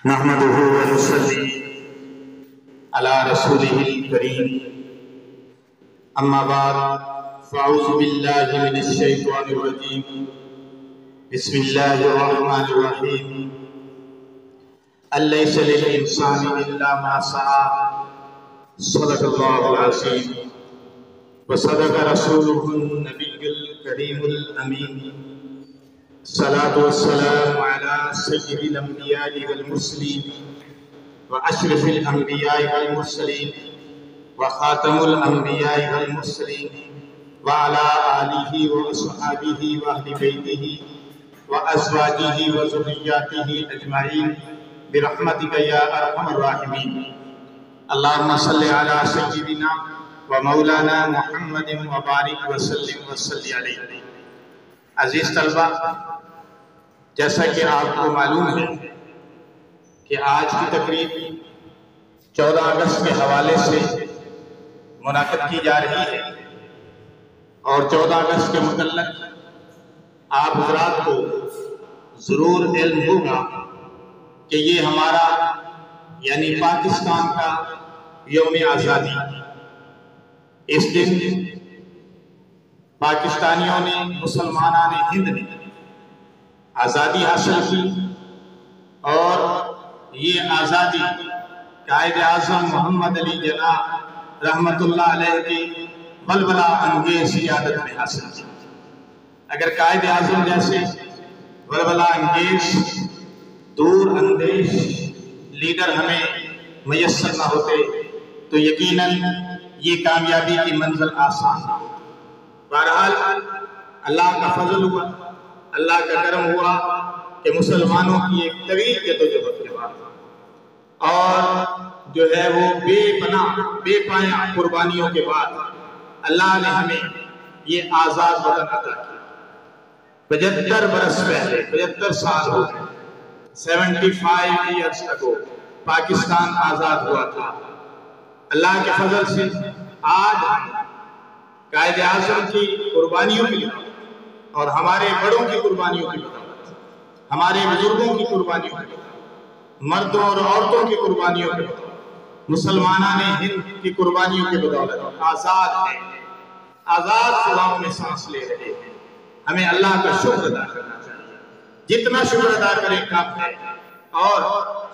नहमदुहु व नुसल्ली अला रसूलिहिल करीम। अम्मा बाद फ़अऊज़ु बिल्लाहि मिनश शैतानिर रजीम। बिस्मिल्लाहिर रहमानिर रहीम। लैसा लिल इंसानि इल्ला मा सआ। सदक़ल्लाहुल अज़ीम व सदक़ रसूलुहुन नबियुल करीमुल अमीन। सलातु वस्सलामु अला सय्यिदिल अंबियाइ वल मुरसलीन व अशरफिल अंबियाइ वल मुरसलीन व खातमुल अंबियाइ वल मुरसलीन व अला आलिहि व अस्हाबिहि व अहलि बैतिहि व अज़वाजिहि व ज़ुर्रिय्यातिहि अजमाइन बिरहमतिका या अरहमर राहिमीन। अल्लाहुम्मा सल्लि अला सय्यिदिना व मौलाना मुहम्मदिन व बारिक व सल्लिम व सल्लि अलैहि। अजीज तलबा, जैसा कि आपको मालूम है कि आज की तकरीब 14 अगस्त के हवाले से मुनाक़िद की जा रही है और 14 अगस्त के मुतल्लिक़ आप हज़रात को ज़रूर इल्म होगा कि ये हमारा यानी पाकिस्तान का यौम आज़ादी। इस दिन पाकिस्तानियों ने, मुसलमानों ने हिंद ने आज़ादी हासिल की और ये आज़ादी कायद आज़म मोहम्मद अली जिन्ना रहमतुल्लाह अलैह की बलबला अंगेज़ क़ियादत में हासिल की। अगर कायद आज़म जैसे बलबला अंगेज़ दूर अंदेश लीडर हमें मयस्सर न होते तो यकीनन ये कामयाबी की मंजिल आसान हो। बहरहाल अल्लाह का फजल हुआ, अल्लाह का करम हुआ कि मुसलमानों की एक तवील जद्दोजहद के बाद और जो है वो बेपाया कुर्बानियों के बाद अल्लाह ने हमें ये आज़ाद वतन अता किया। 75 बरस पहले, 75 साल हो गए, 75 ईयर्स अगो पाकिस्तान आज़ाद हुआ था। अल्लाह के फजल से आज कायद आज़म की कुर्बानियों के लिए और हमारे बड़ों की कुर्बानियों की बदौलत, हमारे बुजुर्गों की कुर्बानियों की बदौलत, मर्दों और औरतों की कुर्बानियों की बदौलत, मुसलमानों ने हिंद की कुर्बानियों की बदौलत आज़ाद है, आज़ाद फजाओं में सांस ले रहे हैं। हमें अल्लाह का शुक्र अदा करना चाहिए। जितना शुक्र अदा करें कम है और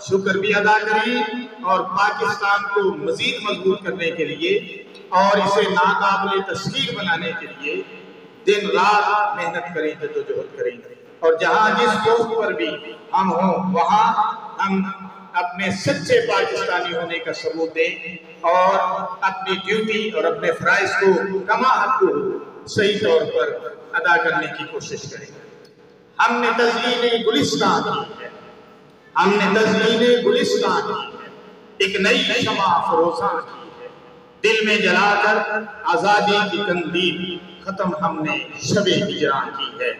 शुक्र भी अदा करें और पाकिस्तान को मजीद मजबूत करने के लिए और इसे नाकाबिले तस्खीर बनाने के लिए दिन रात मेहनत करें, जद्दोजहद करें और जहां जिस पोस्ट पर भी हम हों वहां हम अपने सच्चे पाकिस्तानी होने का सबूत दें और अपनी ड्यूटी और अपने फराइज को कमा हक सही तौर पर अदा करने की कोशिश करें। हमने तज़यीन गुलिस्तान की है, हमने तज़यीन गुलिस्तान की है, एक नई शमा फरोज़ा की है, दिल में जलाकर आज़ादी की कंदील खत्म हमने शबे हिजरा की है।